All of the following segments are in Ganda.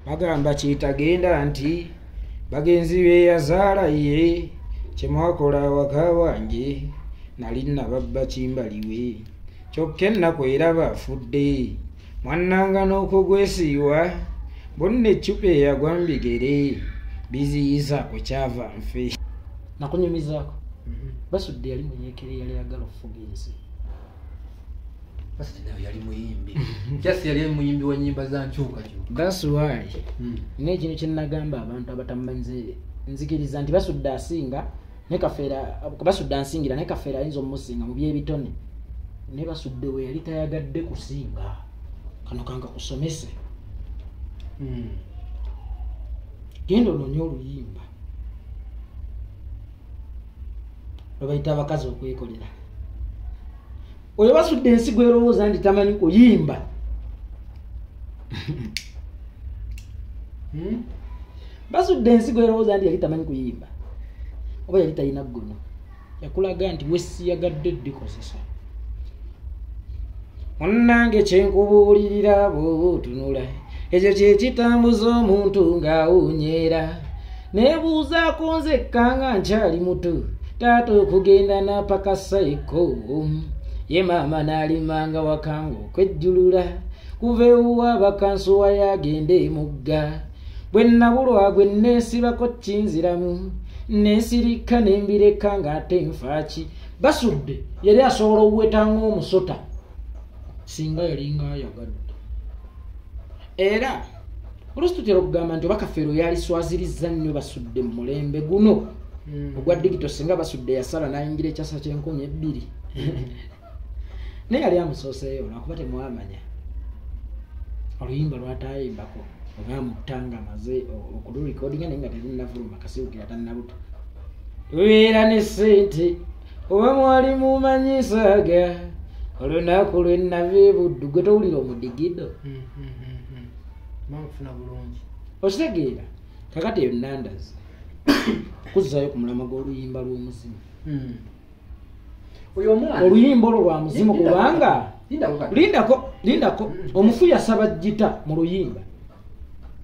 bagamba kitagenda nti bagenzi be yazaala ye kyemwakola awaka wange nali nababba kimbaliwe kyokka ennaku eraba afudde mwannanga n'okugwesiiwa bonna eccupa eyagwa mbigere biziyiza ku kyava nfe nakunyumizaako Basudde yali munyekere yali agala okufuga ensi. Basudde nawe yali muyimbi. Kyasi yali muyimbi wa nnyimba za nkyuka kyuka. That's why. N'ekintu kye nagamba abantu abatamanze nzikiriza nti Basudde asinga ne Kafeera Basudde ansingira ne Kafeera ayinza omusinga mu by'ebitone. Ne Basudde we yali tayagadde kusinga. Kano kanga kusomese. Genda onoonye oluyimba. Babayita abakazi okwekolera. Oyo Basudde ensigo erowooza nti tamanyi kuyimba. Basudde ensigo erowooza nti yali tamanyi kuyimba. Oba yali talina ggono. Yakulaga nti wesiyagadde ddikozesa. Munnange kyenkubuulirira bw'oba otunula. Ekyo kye kitambuza omuntu ng'awunyera. Neebuuzaako nzekka nga nkyali muto. Taata okugenda napaka saiko. Ye maama n'alimanga wakangu okwejjulula. Kuva ewuwa bakansuwa yagenda emugga. Bwe nabulwa gwe neesibako kinziramu. Neesirika nembireka ng'ate nfaaki. Basudde yali asobola okuwetanga omusota singa yalinga ayagadde. Era oluusi tutera okugamba nti oba Kafeero yaliswazirizza nnyo Basudde mu mulembe guno ogwa digito singa Basudde yasala n'ayingira ekyasa ky'enkonya ebbiri. Naye yali amusooseeyo lwakuba temwamanya oluyimba lwatayimbako oba mutanga amaze okululikodinga naye nga terunnafuluma kasiwukira tannabuto. Tubeera ne ssente oba mwali mumanyisaaga olunaku lwe nnava ebuddu gwe towulira omudigido. Mufuna bulungi. Okitegeera kakati eyo Nandazi kuzzaayo ku mulama gw'oluyimba lw'omuzimu. Oyo omwana oluyimba olwo lwa muzimu kubanga lindako omufu yasaba jjita mu luyimba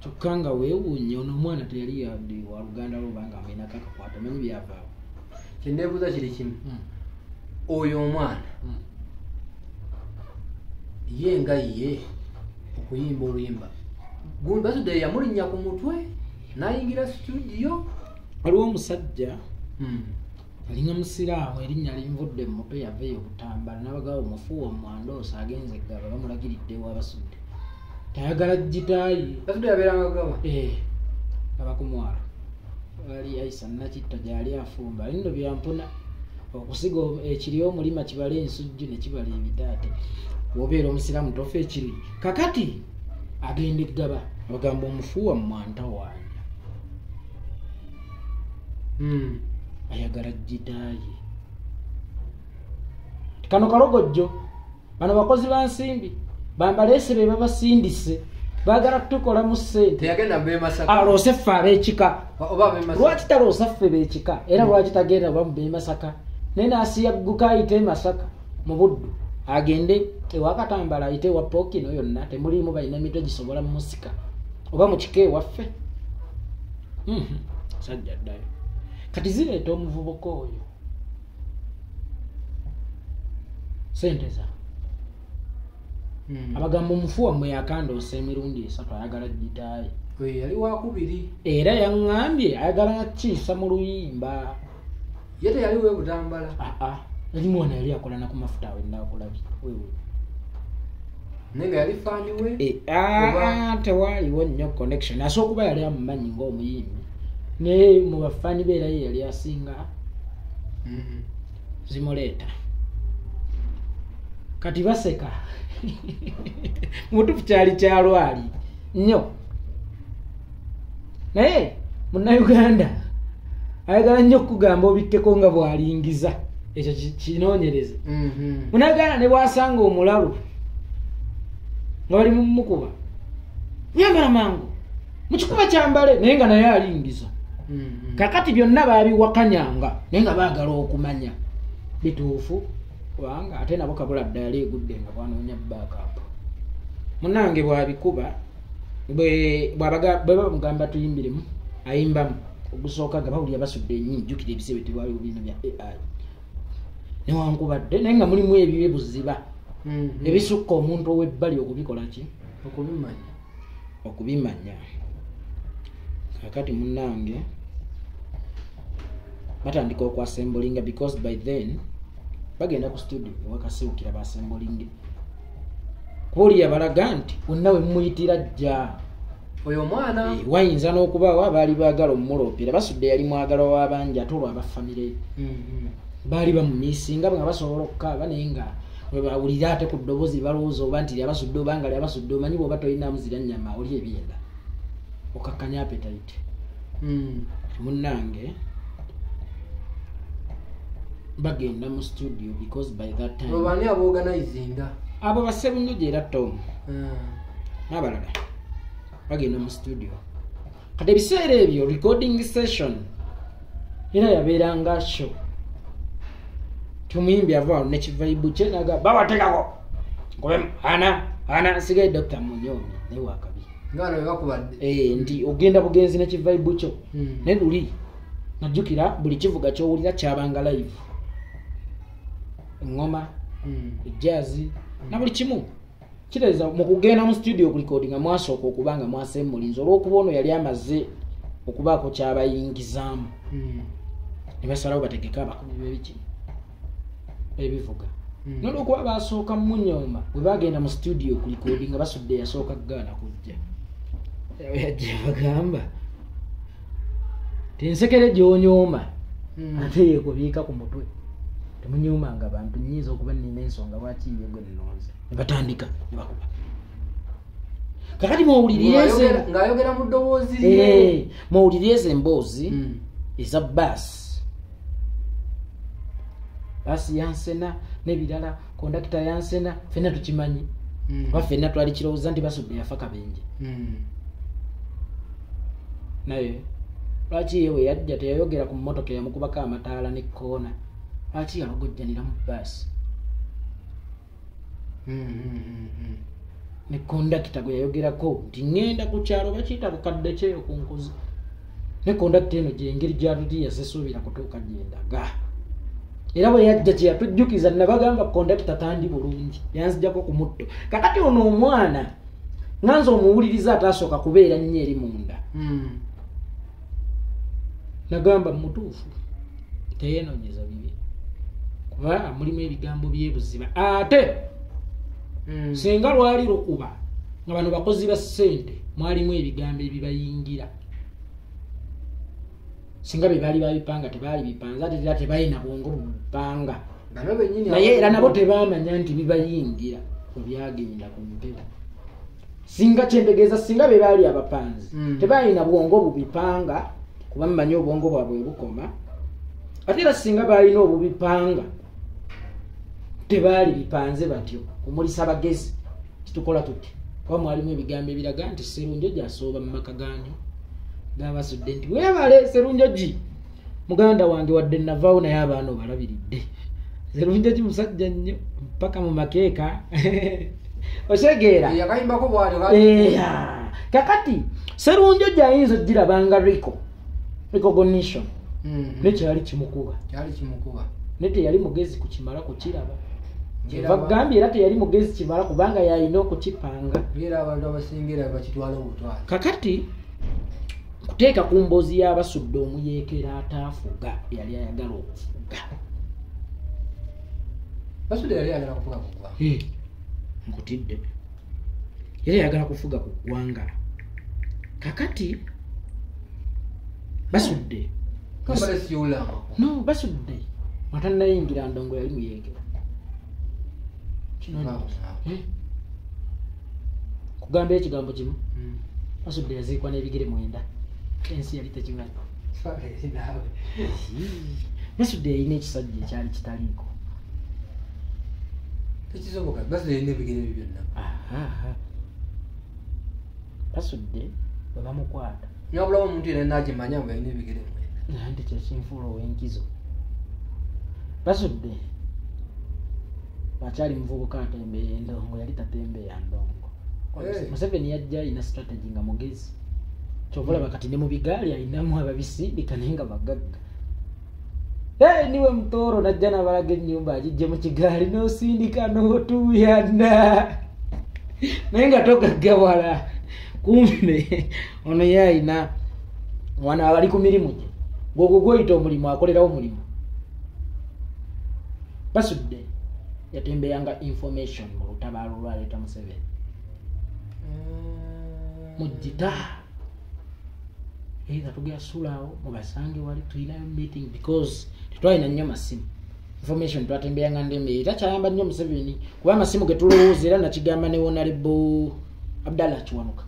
kyokka nga weewuunye ono omwana teyali yadde wa Luganda lwobanga amwina kakakwata omanyi byavaawo. Kyenneebuuza kiri kimu oyo omwana ye nga ye okuyimba oluyimba Basudde yamulinnya ku mutwe n'ayingira studio. Waliwo omusajja alinga musiraamu erinnya linvudde mu mutwe yava eyo Butambala n'abagawo omufuuwa omwandoosa agenze eggaba bamulagiridde ewa Basudde tayagala jjitaayi. Basudde yabeeranga gaba aba ku mwalo wali Aisa Nakitta gyali afumba lindo byampuna okusiga ekiri omulima kibala ensujju ne kibala ebitaate wobeera omusiraamu tofa ekiri kakati agenda eggaba bagamba omufuuwa mwanta wanja ayagala jjitaayi. Kano kalogojjo bano bakozi ba nsimbi bambaleese be babasindise baagala tukola mu ssente teyagenda beemasaka aloose ffe ab'ekika oba beemasaka lwaki taloosa ffe b'ekika era lwaki tagenda ba mu beemasaka naye n'asiyagguka ayite Masaka mu Buddu agende ewa Katambala ayite ewa Pookino yonna temuliimu balina emitwe gisobola mu musika oba mu kika ewaffe. Sajja ddayo kati zireeta omuvubuka oyo sente za abagamba omufuuwa mmwe yakandoosa emirundi 3 ayagala jjitaayi yali wakubiri era yaŋŋambye ayagala nakiisa mu luyimba ye teyali we Butambala. yali mwana yali akola naku mafuta awe naakulabye wewe naye nga yali faani we tewaaliwo nnyo connection asobola okuba yali amumanyi ng'omuyimbi naye mu bafaani be era ye yali asinga zimuleeta kati baseka mutuufu kyali kyalwali nnyo naye munnayuganda ayagala nnyo okugamba obikkeko nga bw'alingiza ekyo kinoonyereze. Munnayuganda ne bw'asanga omulalu nga bali mu mukuba nyambala mangu mu kikuba kyambale naye nga naye alingiza. Kakati byonna baabiwakanyanga naye nga baagala okumanya bituufu kubanga ate nabo kabula ddala egudde nga bwanoonya backup. Munnange bw'abikuba bwe bamugamba tuyimbiremu ayimbamu ogusooka nga bawulira basudde ennyini jjukira ebisebe tewaliwo bino bya AI newankubadde naye nga mulimu ebibe buziba ebisukka omuntu ow'ebbali okubikola ki okubimanya kakati munnange batandika okwasembolinga because by then bagenda ku studio ewakasiwukira basembolinge kuwulira balaga nti wonna we mumuyitira jja oyo omwana wayinza n'okubaawo abaali baagala omumuloopera basudde yali mwagala w'abangi ate olwo abafamire baali bamumiisinga nga basobola okukaaba naye nga webawulira ate ku ddoboozi balowooza oba nti lyabasudde obanga lyabasudde omanyi bw'oba tolinamu zira nnyama oli ebyenda okakkanya appetite munnange bagenda mu studio because by that time bani aboganizinga abo basebunyoje era Tom n'abalala bagenda mu studio kati ebiseera ebyo recording session era yabeeranga show tumuyimbi avaawo nekivaibu kye naga bawatekako ana sigaye Dr. Munyomi naye wakabi ngano bakubadde nti ogenda bugenzi nekivaibu kyo naye luli najjukira buli kivuga kyowulira kyabanga live engoma ejazzi na buli kimu kireza mu kugenda mu studio ku recording mwasooka okubanga mwasemmulinze olw'okuba ono yali amaze okubaako kyabayingizaamu ne basalawo bategeka abakubi b'ebiki ebivuga n'olw'okuba basooka munyooma bwe bagenda mu studio ku recording basudde yasooka kugaana kujja yajja bagamba tensekere gy'onyooma ate yeekubiika ku mutwe temunyumanga bantu nyinza okuba nina ensonga lwaki ye gwe nnonze ne batandika ne bakuba kakati ng'ayogera mu ddoboozi muwulirize emboozi eza baasi yansena n'ebirala kondakita yansena ffenna tukimanyi oba ffenna twali kirowooza nti basudde yafa kabenje naye lwaki ye we yajja teyayogera ku mmotoka eyamukubako amataala n'ekkoona lwaki yalogojjanira mu baasi ne kondakita gwe yayogerako nti ŋŋenda ku kyalo bakiyita ku kadde kyeyo ku nkuzi ne kondakita eno gyengeri gyatuti yasesuubira kutuuka gyendaga era bwe yajja kye yatujjukiza nabagamba kondakita tandi bulungi yanzijjako ku mutto kakati ono omwana nganza omuwuliriza ataasooka kubeera nnyo eri munda nagamba mutuufu teyenoonyeza bibi kuba mulimu ebigambo byebuziba ate singa lwali lukuba nga bano bakozi ba ssente mwalimu ebigambo ebibayingira singa bye baali babipanga tebaali bipanze ate era tebalina bwongo bupanga naye era nabo tebamanya nti bibayingira webyagenda ku mpewo singa kyentegeeza singa be baali abapanzi tebalina bwongo bubipanga kuba mumanyi obwongo bwabwe bukoma ate era singa balina obubipanga tebaali bipanze batyo omulisa bagezi kitukola tuti kuba mwalimu ebigambo ebiraga nti Sserunjo gyasooba mu maka ganyu gabasudde nti weebale Sserunjogi muganda wange wadde navaawo naye abaana obalabiridde Sserunjogi musajja nnyo mpaka mu makeeka osegeera yakayimbako bwali kakati Sserunjogi ayinza ogirabanga recognition nekyali kimukuba ne teyali mugezi kukimala kukiraba bagambye era teyali mugezi kimala kubanga yalina okukipanga kakati kuteeka ku mboozi y'abasudde omuyeekera ataafuga yali ayagala okufuga nkutidde yali ayagala kufuga ku ggwanga kakati basudde basudde atannayingira ndongo yali muyeekera kugamba ekigambo kimu basudde yaziikwa n'ebigere 9 ensi yali tekimanyi basudde yalina ekisajja ekyali kitaliiko basudde bwe bamukwata nyabulawo omuntu yena nakimanya nga alina ebigere 9 nti kyekinfuula ow'enkizo basudde bakyali muvubuka atembeeya endongo yali tatembeeya ndongo Museveni yajja ina strategy nga mugezi chovola bakati ne mu bigali alinamu ababisindika nenga bagagga niwe mtoro najja nabalaga ennyumba ajije mu kigali n'osindika n'otuyana nenga togagga wala kumbe ono yayina wana abali ku mirimu gye gwogwo gwoyita omulimu akolerawo omulimu Basudde yatembeyanga information mu lutabaalo lwaleeta Museveni mujjita either tugya sulaawo mubasange wali tulinayo meeting because tetwalina nnyo masimu information twatembeyanga ndembe era kyayamba nnyo Museveni kuba amasimu getulowooza era nakigamba ne Honorable Abdallah Kiwanuka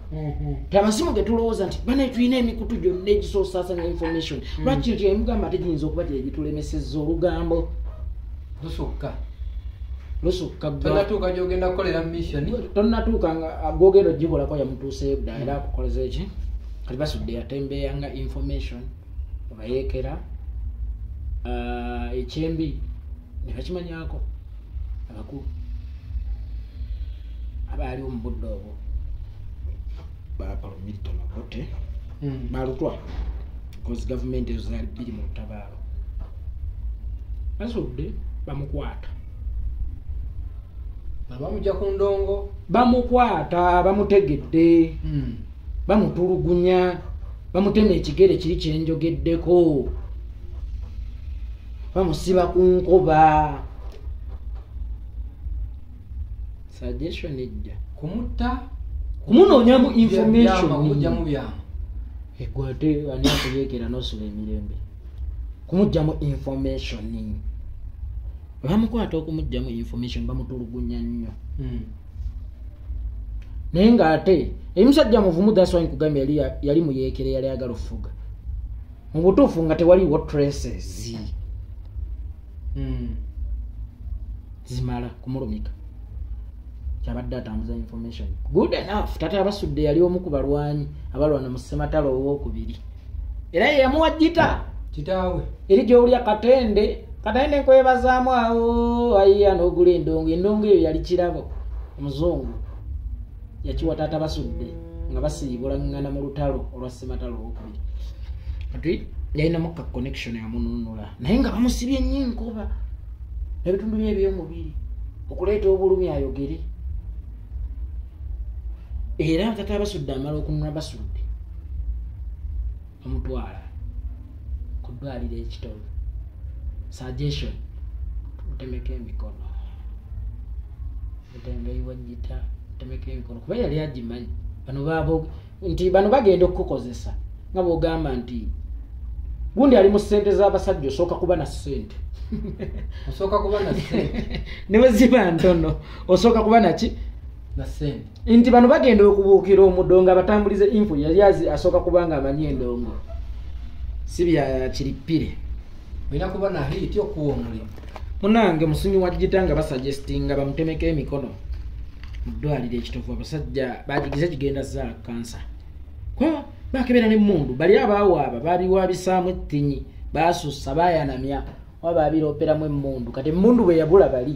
amasimu getulowooza nti bana tulina emikutu gyonna egisosaasanya information lwaki ekyo emugamba ate giyinza okuba gyegitulemesezza olugambo lusukka tonatuuka gyogenda kukolera mission tonatuuka nga gwogenda ogikolako yamutuuseyo dda era akukoleza eki kati Basudde yatembeyanga information obayeekera ekyembi ne bakimanyako abakulu abaaliwo mu budde obwo bapalo Milton Obote balutwa because government ezo zaali bbiri mu lutabaalo Basudde bamukwata bamujja ku ndongo bamukwata bamutegedde bamutulugunya bamutema ekigere kiri kyenjogeddeko bamusiba ku nkoba suggestion ejja kumutta kumunoonyamu information kujjamu byama egwate ani akuyeekera n'osula emirembe kumujjamu information bamukwata okumujjamu information bamutulugunya nnyo naye ng'ate emusajja muvumu that's why nkugambye yali muyeekere yali agala ofuga mu butuufu nga tewaliwo traces zimala kumulumika kyabadde atambuza information good enough tata Basudde yali omu ku balwanyi abalwana mu Ssematalo owookubiri era yeyamuwa jita kitaawe eri gy'olya Katende nkwebazaamu awo ayiya n'ogula endongo eyo yali kirabo omuzungu yakiwa tata Basudde nga basiibulangana mu lutalo olwa Ssematalo owookubiri kati yalinamu ka connection yamununula naye nga bamusibye nnyo enkuba ebitundu bye ebyomubiri okuleeta obulumi ayogere era tata Basudde amala okununula Basudde omutwala ku ddwaliro ekitono suggestion mutemeko emikono mutembeyiwa jita mutemeko emikono kuba yali agimanyi bano bagenda okukozesa nga bwogamba nti gundi ali mu ssente z'abasajja osooka kuba na ssente ne bwe ziba ntono osooka kuba naki na ssente nti bano bagenda okubuukira omuddo nga batambulize info yali asooka kuba nga amanyi endongo si bya kiripire bina kuba na hiti okuwa omulimu munange musunyi wa jita nga basuggestinga bamutemeko emikono mu ddwaliro ekitovu abasajja bagigize kigenda zaala kansa kwa bakebera n'emmundu bali abaawaaba babiwaabisaamu ettinyi baasussa bayanamya oba babirooperamu emmundu kati emmundu bwe yabula bali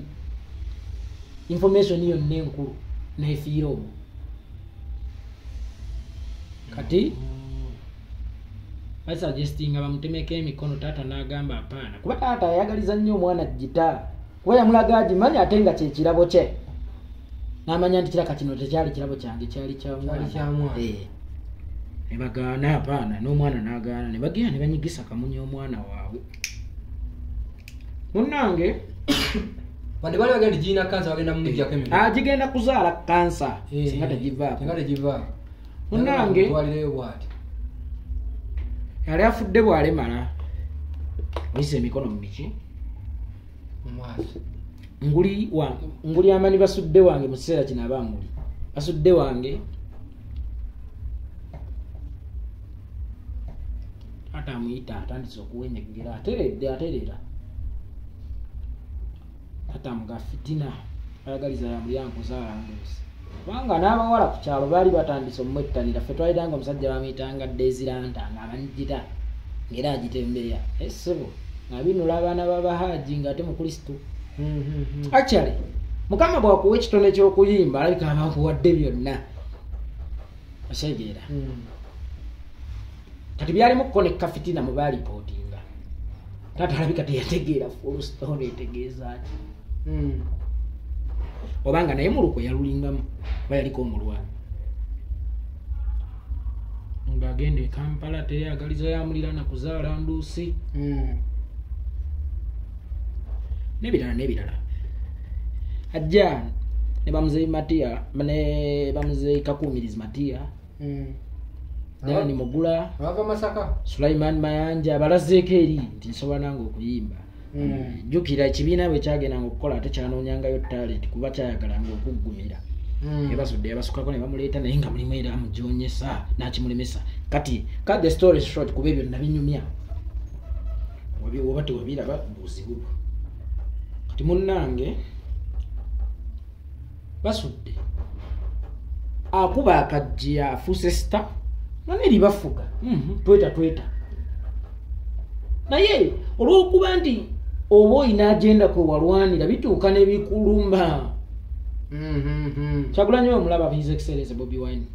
information yonna enkulu neefiira omwo kati basuggestinga bamutemeko emikono taata n'agamba apaana kuba taata yayagaliza nnyo omwana jita kuba yamulaga agimanyi ate nga kyekirabo kye n'amanya nti kiraka kino tekyali kirabo kyange kyali kyamwana ne bagaana apaana n'omwana n'agaana ne bagenda ne banyigisa kamunya omwana waabwe munnange wadde bali bagenda giyina kansa bagenda mumujjako emikono gigenda kuzaala kansa singa tegivaako munnange twalireyo bwati yali afudde bwalemala oyisa emikono mu miki mumaaso nguli amanyi Basudde wange mu kiseera kino abanguli Basudde wange ate amuyita atandise okuwenyegera aterera ate amuga fitina ayagaliza yamulyanko zaalanguzi kubanga n'abawala ku kyalo baali batandise omwettanira ffe twaliranga omusajja bamuyitanga Desiranta nga abanyijita ng'era agitembeya essebo nga binula abaana b'Abahaji ng'ate Mukristo actually Mukama bw'akuwa ekitone ky'okuyimba alabika abakuwadde byonna osegeera kati byalimu kukoneka fitina mu baalipotinga taata alabika teyategeera full story etegeeza ki obanga naye muluko yalulingamu bayaliko omulwana ng'agenda e Kampala teyagaliza yamulirana kuzaala nduusi n'ebirala ajja ne bamuzeeyi Matiya ne bamuzeeyi Kakumirizi Matiya Dani Mugula ava Masaka Sulaiman Mayanja abalazeeko eri nti nsobola nange okuyimba jjukira ekibiina bwe kyagendanga okukola ate kyanoonyangayo talent kuba kyayagalanga okuggumira ebasudde yabasukako ne bamuleeta naye nga mulimu era amujonyesa n'akimulemesa kati cut the story short kuba ebyo nabinyumya oba tewabiraba buzibu kati munnange basudde akuba akajja afuuse sita naneri bafuga tweta naye olw'okuba nti oba olina agenda kwe walwanira bituuka n'ebikulumba Kyagulanyi omulaba His Excellency Bobi Wine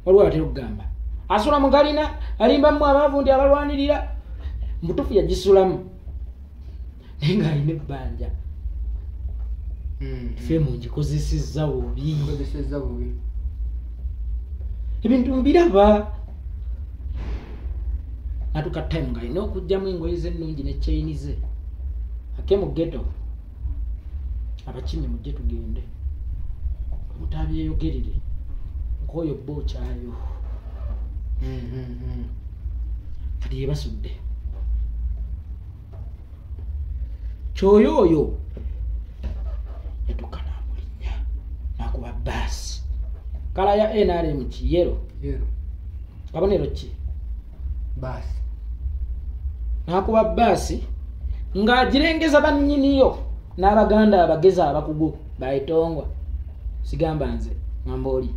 waliwo atera okugamba asula mu galina alimbamu abaavu nti abalwanirira mutufu yagisulamu naye ng'alina ebbanja ffe mungikozesezza bubi ebintu mbiraba atuka time ng'alina okugjamu engoye z'ennungi ne chaini ze ake mu ghetto abakimi mujje tugende mutabyeyogerere nk'oyo bbo kyayo kati yebasudde kyoyo oyo yatuuka n'amulinnya n'akuba baasi kala ya NRM kiyero kabonero ki baasi n'akuba baasi ng'agirengeza bannyiniyo n'abaganda abagezi abakugu bayitongwa sigamba nze ngamba oli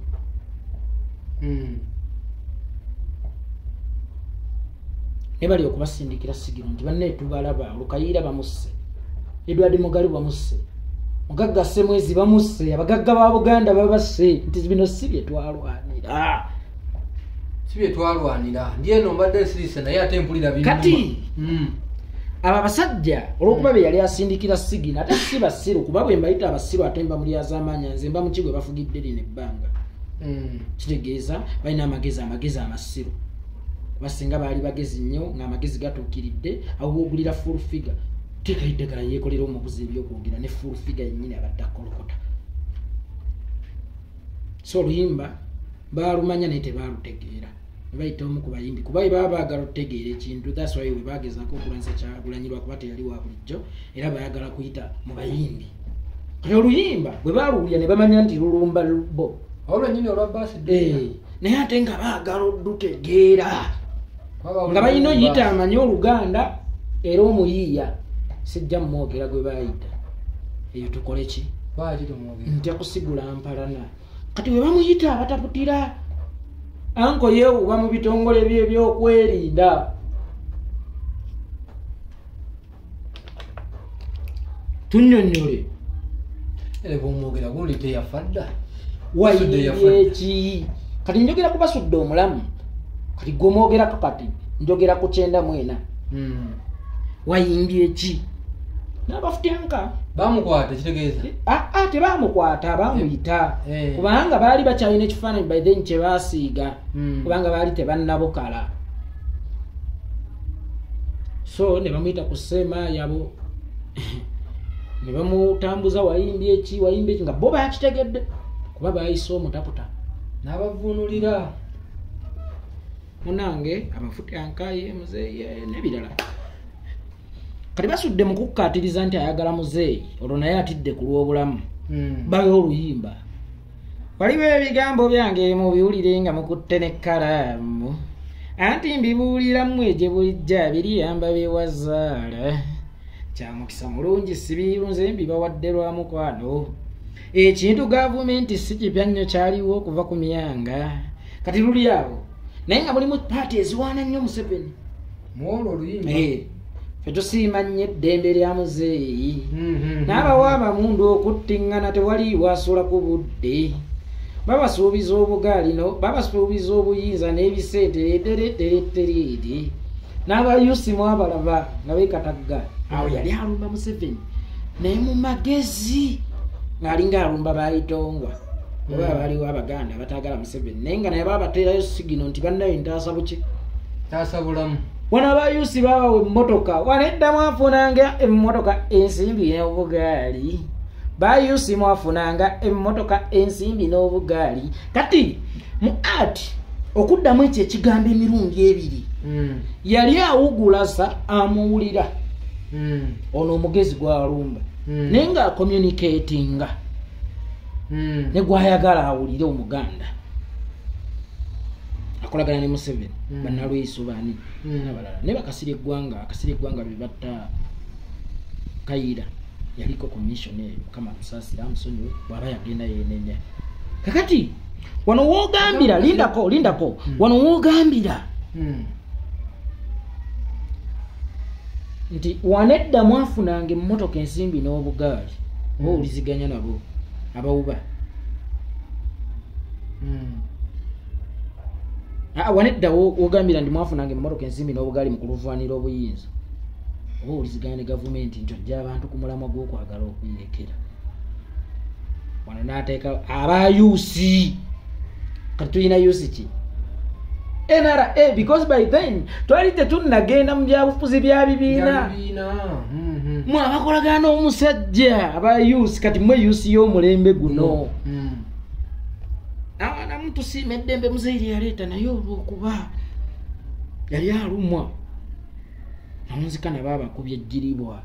ne bali okubasindikira sigiro nti banne tubalaba Lukayira bamusse Edward Mugalu bamusse Mugagga Semwezi bamusse abagagga ba Buganda babasse nti bino si bye twalwanira ndiye no mbadde sirise naye ate mpulira bino kati aba basajja olwokuba be yali asindikira sigina ate si basiru kuba bwe mbayita abasiru ate mba muli azamanya nze mba mukigwe bafugidde lino ebbanga kitegeeza balina amagezi amasiru basinga baali bagezi nnyo ng'amagezi gatuukiridde awo boogulira full figure tekayidagala yeekolera omubuzi ebyokwogera ne full figure yennyini abadde akolokota so oluyimba baalumanya naye tebaalutegeera bayita omu ku bayimbi kuba baba baagala okutegeera ekintu that's why we bagezaako okulwanyisa Kyagulanyi kuba teyali wa bulijjo era bayagala kuyita mu bayimbi kati oluyimba bwe baaluwulira ne bamanya nti lulumba bo olwennyini olwa baasi naye ate nga baagala olutegeera nga balina oyita amanye Oluganda era omuyiiya sijja mumwogera gwe baayita eyo tukole ki ntya kusigula mpalana kati we bamuyita abataputira anko yeewuba mu bitongole bye ebyokwerinda tunnyonnyole omwogera guli teyafadda wayibyeki kati njogera ku basudde omulamu kati gwomwogerako kati njogera ku 94 wayimbye ki n'abafutyanka bamukwata kitegeeza tebamukwata bamuyita kubanga baali bakyalina ekifaananyi by then kye baasiiga kubanga baali tebannabukala so ne bamuyita ku Seema yabo ne bamutambuza wayimbye ki nga bo bakitegedde kuba bayise omutaputa n'abavuunulira munange abafutyankaye muzeeyi n'ebirala kati basudde mu kukkaatiriza nti ayagala muzeeyi olwo naye atidde ku lw'obulamu bayo oluyimba waliwo ebigambo byange mubiwulire nga mukutte n'ekkalaamu anti mbibuuliramu egye bulijja biriyamba bewazaala kyamukisa mulungi sibiirunze mbibawadde lwa mukwano ekintu gavumenti si kipya nnyo kyaliwo okuva ku myanga kati luli awo naye nga mulimu paati eziwaana nnyo Museveni mwolwo oluyimba fetusiima nnyo eddembe lya muzeeyi n'abawa abamundu okuttiŋŋana tewali wasula ku budde babasuubiza obugaali babasuubiza obuyinza n'ebisente eteretereterere n'abayusimu abalaba nga beekatagga awo yali alumba Museveni naye mu magezi ng'alinga alumba bayitongwa oba baliwo abaganda bataagala Museveni naye nga naye babateerayo sigino nti bannayo ntaasa buki taasa bulamu wano abayusi babawa emmotoka wanedda mwafunanga emmotoka ensimbi n'obugaali bayusi mwafunanga emmotoka ensimbi n'obugaali kati mu art okuddamu ekyo ekigambo emirundi ebiri yali awugula sa amuwulira ono omugezi gwalumba naye nga communicatinga ne gwayagala awulire omuganda akolagana ne Museveni bannalweyiso bani n'abalala ne bakasira eggwanga bebatta Kayira yaliko commissioner kama Musasira amusonyiwe bwaba yagenda yenenya kakati wano woogambira lindako wano woogambira nti wanedda mwafunanga emmotoka ensimbi n'obugaali owuliziganya nabo abawuba wanedda wogambira ndi mwafunanga emmotoka ensimbi n'obugaali mu kuluvaanira obuyinza oba owuliziganya ne gavumenti nti ojja abantu ku mulamwa gw'okwagala okuyekera wano n'ateeka abayusi kati tulina yusi ki NRA because by then twali tetunnagenda mu byabufuzi bya bibiina mwabakolagana n'omusajja abayusi kati mwe yusi y'omulembe guno namu tusiima eddembe muzeeri yaleeta naye olw'okuba yali alumwa namunzikana baabakubya ejjiribwa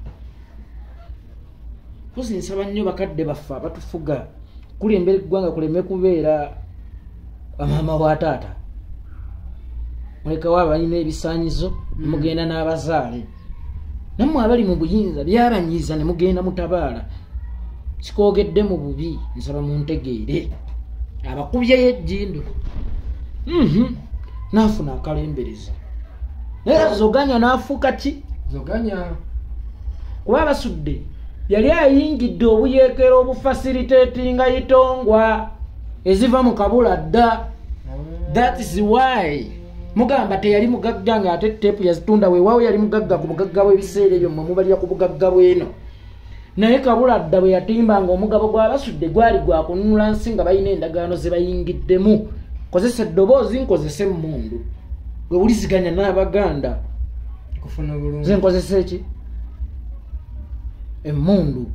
pozi nsaba nnyo bakadde baffe abatufuga kulembera eggwanga kuleme kubeera amaama wa taata mulekawo abalina ebisaanyizo nemugenda n'abazaale nammwe abali mu buyinza byabanyiiza ne mugenda mutabaala sikoogedde mu bubi nsaba muntegeere abakubyeyo ejjindo n'afuna akalembereza naye zoganya n'afuuka ki zoganya kuba basudde yali ayingidde obuyeekera obufasilitatinga itongwa eziva mu kabula dda that is why mugamba teyali mugagga nga ate teepu yazitunda weewaawo yali mugagga ku bugagga bw'ebiseera ebyo mmwe mubalira ku bugagga bw'eno naye kabula dda bwe yatimbanga omugabo gw'abasudde gwali gwa kununula nsi nga balina endagaano ze bayingiddemu kozesa eddoboozi nkozese emmundu gwe wuliziganya n'abaganda kufuna bulungi ze nkozesa eki emmundu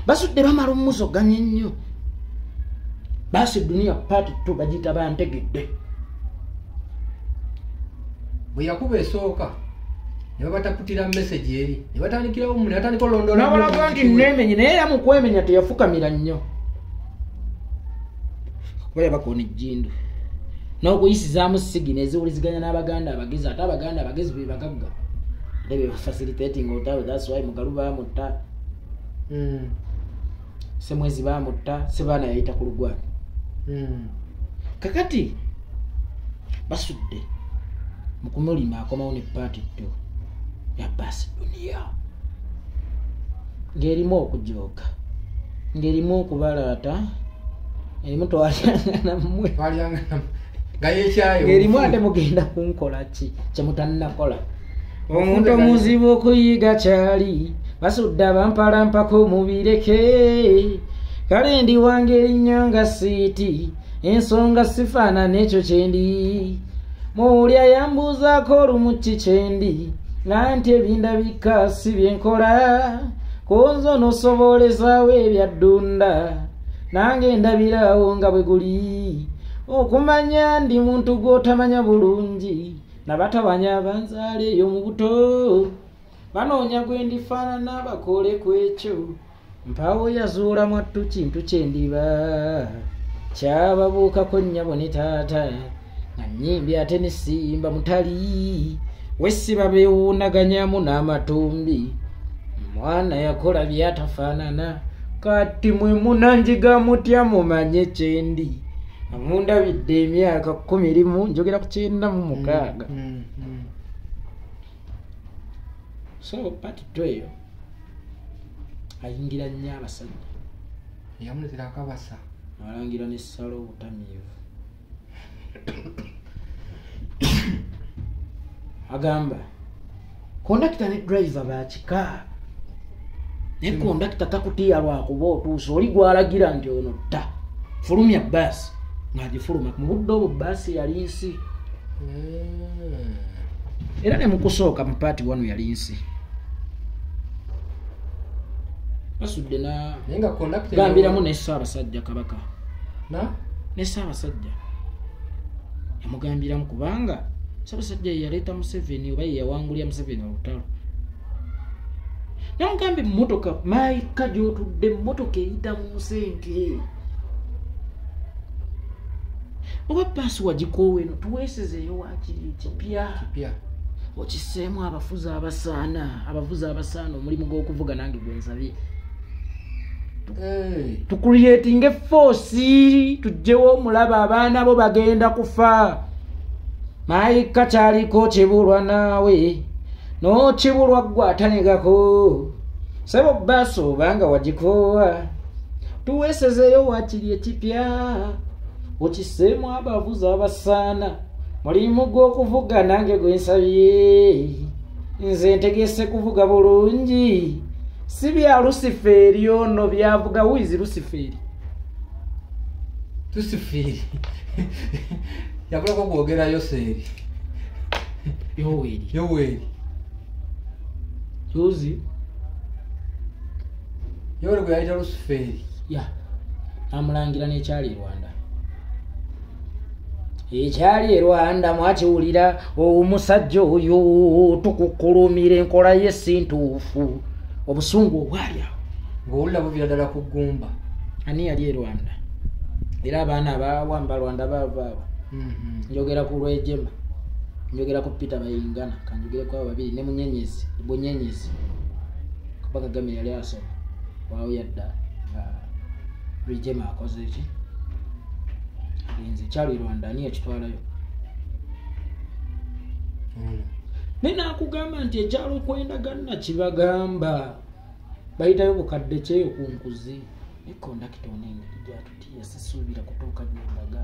basudde bamala omuzoganya ennyo basi dunia part 2 bagiyita bantegedde bwe yakuba esooka ne babataputira message eri ne batandikirawo mu ne batandika olondola n'abalaga nti neemenye naye era mu kwemenya teyafukamira nnyo kuba yabakoona ejjindu n'okuyisizaamu sigina eziwuliziganya n'abaganda abagezi ate abaganda abagezi be bagagga ate be facilitating otalo that's why mugalu baamutta semwezi baamutta sebaana yayita ku lugwali kakati basudde mu kumulima akomawo ne paati 2 ya basi dunia ng'erimu okujooga ng'erimu okubalaata erimu twalyangana mmwe ng'erimu ate mugenda kunkola ki kyemutannakola omuntu omuzibu okuyiga kyali basudde abampalampako mubireke kale ndi wange erinnya nga siiti ensonga sifaanana ekyo kyendi muwulya yambuuzaako olumuki kyendi nanti ebindabika si byenkola konzo nosobolezaawo ebyaddunda nange ndabirawo nga bwe guli okumanya ndi muntu gw'otamanya bulungi nabatabanya abanzaala eyo mu buto banoonya gwe ndifaanana bakole ku ekyo mpawo yazuula mwattu kintu kyendiba kyababuukako nnyabo ne taata nga nnyimbi ate ne simba mutali wesiba beewundaganyamu n'amatumbi mwana yakola byatafaanana kati mwe munanjiga mutya mumanye kyendi amundabidde emyaka 11 njogera ku 96 so part 2 ayingira nnyo abasajja yamunetera akabasa alangira n'essala obutamiivu agamba kondakita ne driver bakika naye kondakita takutiya lwakuba otuuse oli gwalagira nti ono ta fulumya baasi ng'agifuluma mu budde obwo baasi yali nsi era ne mukusooka mu paati 1 yali nsi basudde gambiramu n'essaabasajja kabaka n'essaabasajja yamugambiramu kubanga ssaabasajja ye yaleeta Museveni oba ye yawangulya Museveni olutalo namugambe emmotoka maayika gy'otudde emmotoka eyita mu nsenke oba baasi wagikoowa eno tuweesezeeyo wakiri ekipya okiseemu abavuzi abasaana omulimu gw'okuvuga nange gwensabye tukuliyetinga efoosi tujjewo omulaba abaana bo bagenda kufa maayika kyaliko kibulwa naawe n'okibulwa ggwe atanigako sebo baasi obanga wagikoowa tuweesezeeyo wakiri ekipya okiseemu abavuzi abasaana mulimu gw'okuvuga nange gwensabye nze ntegese kuvuga bulungi si bya Lusiferi ono byavuga wizi Lusiferi yabulako kwogera Yoseri Yoweri Yozi Yoweri gwe yayita Lusiferi amulangira n'ekyali e Rwanda ekyali e Rwanda mwakiwulira omusajja oyo tukukulumira enkola ye sintuufu obusungu obwali awo ng'owulira bubira ddala ku ggumba ani yali e Rwanda era abaana abawamba Rwanda baavaabo njogera ku Lwejema njogera ku Peter Bayingana kanjogereko abo babiri ne Bunyenyezi kuba Kagame yali asoma waawo yadda Lwejema akoze eki agenze kyali Rwanda ani ekitwalayo nenakugamba nti ekyalo kwendagana kibagamba bayitayo bukadde kyeyo ku nkuzi ekondakita onengeri gyatutiya sisuubira kutuuka gyendaga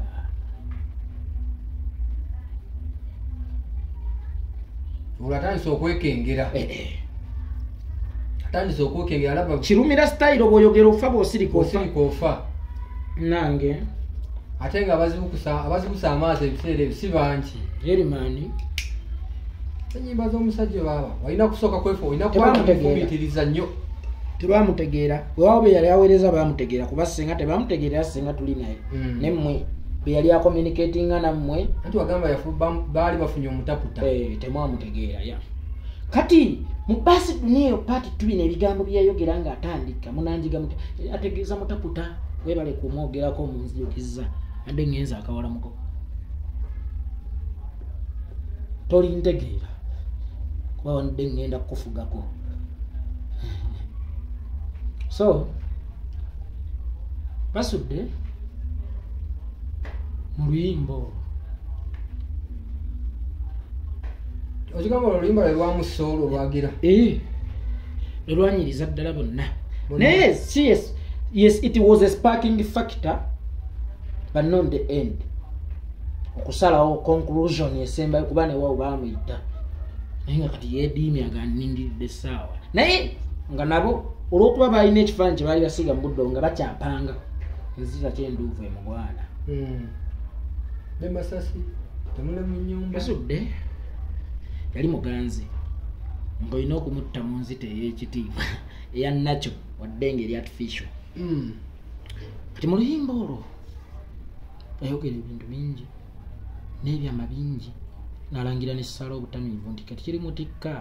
atandise okwekengera alaba kirumira style bw'oyogera ofa bw'osirika ofa nange ate nga abazibusa amaaso ebiseera ebyo si bangi yerimani enyimba z'omusajja baaba walina kusooka olina kufumitiriza nnyo tebamutegeera wewawo be yali aweereza bamutegeera kuba senga tebamutegeerera senga tuli naye nemmwe be yali akommunicatinga nammwe anti wagamba baali bafunye omutaputa temwamutegeera kati mu baasi duniya paati 2 n'ebigambo byayogera nga atandika munanjiga ategeeza mutaputa webale kumwogerako munzijukizza adde ngenza akawalamuko tolintegeera kuba wadde ngenda kukufugako so basudde mu luyimbo okigamba oluyimba lwe lwamusoolo olwagira lwanyiriza ddala bonna naye yes it was a sparking factor but not the end okusalawo conclusion esembayo kuba newawo bamuyita naye nga kati yediimi aganindiridde essaawa naye nga nabo olw'okuba balina ekifaananyi kye baali basiga mu buddo nga bakyapanga enzira kyenduuvu emugwana bemasasi temule mu nnyumba basudde yali muganzi ng'olina okumutta mu nzita ey'ekitiibwa eya nakyo wadde ngeri artificial kati mu luyimba olwo yayogera ebintu bingi n'ebyama bingi n'alangira n'essala obutamiivu nti kati kiri mutikka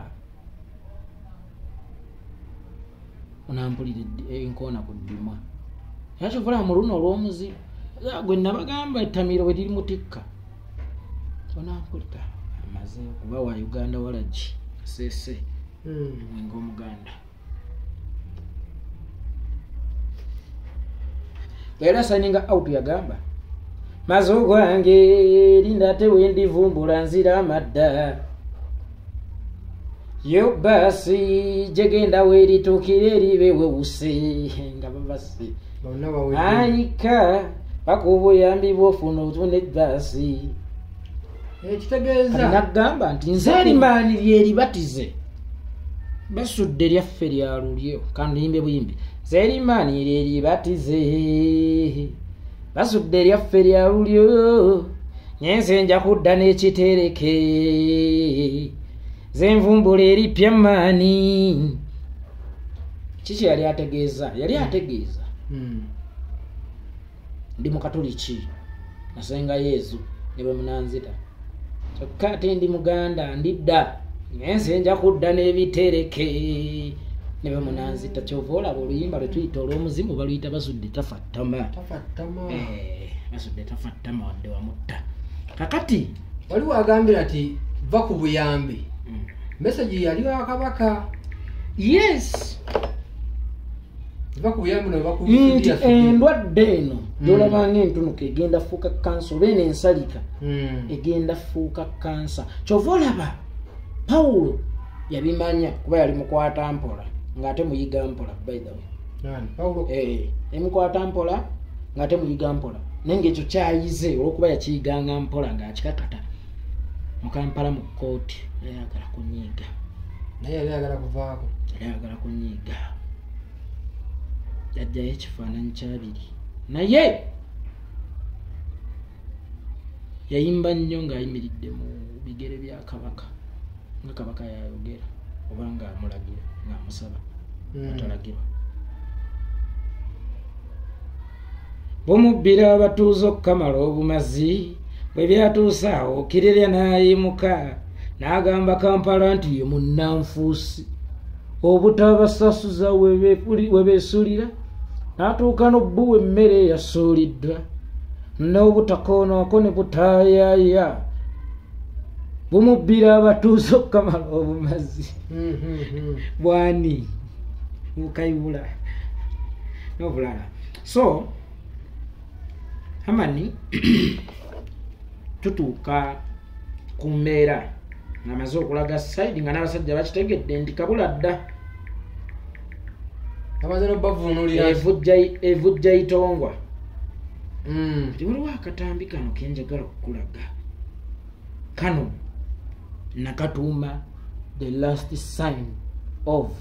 onampulira enkoona ku ddimwa yakivula mu luno olw'omuzibu gwe nabagamba ettamiro bwe liri mutikka onampulira amaze okuba wa Uganda walagi sese mwenga omuganda era signing out yagamba mazo gwange linda te wendivumbula nzira amadda yo basi jegenda werituukire libewewuse nga babasi bonna bawedde ayika paka obuyambi bwofuna otune basi ekitegeeza nagamba nti nze erimaani lyeribatize basudde lyaffe lya lulyo kandiyimbe buyimbi nze erimaani lyeribatize basudde lyaffe lya lulyo nyense nja kudda n'ekitereke ze nvumbula eripya maani kiki yali ategeeza ndi mukatoliki nasenga yesu ne bwe munanzita kyokka ate ndi muganda ndidda nyense nja kudda n'ebitereke ne bwe munanzita kyova olaba oluyimba lwe tuyita olw'omuzimu baluyita basudde tafattama basudde tafattama wadde wamutta kakati waliwo agambira ati va ku buyambi message yali wa kabaka yes va ku buyambi no baku nti endwadde eno gyolabanga entunuka egenda fuuka kansa oba eno ensalika egenda fuuka kansa kyova olaba Pawulo yabimanya kuba yali mukwata mpola ng'ate muyiga mpola by the way Pawulo emukwata mpola ng'ate muyiga mpola naye ng'ekyo kyayize olw'okuba yakiyiganga mpola ng'akikakata mukampala mu kkooti yayagala kunyiiga naye yali ayagala kuvaako yayagala kunyiiga yajjayo ekifaananyi kyabiri naye yayimba nnyo ng'ayimiridde mu bigere bya kabaka nga kabaka yayogera oba ng'amulagira ng'amusaba atalagirwa bumubbira abatuuze okukamala obumazi bwe byatuuse awo Kirerya n'ayimuka n'agamba Kampala nti ye munnanfuusi obutabasasuza we beesulira n'atuuka n'obbuwa emmere eyasuuliddwa n'obutakoonooko ne butayaaya bumubbira abatuuze okukamala obumazi bwani bukayibula n'obulala so Hamani tutuuka ku mbeera ng'amaze okulaga saidi nga n'abasajja bakitegedde nti kabula dda amaze n'obavuunulira evujja itongwa ti waliwo akatambi kano kenjagala okukulaga kano nakatuuma the last sign of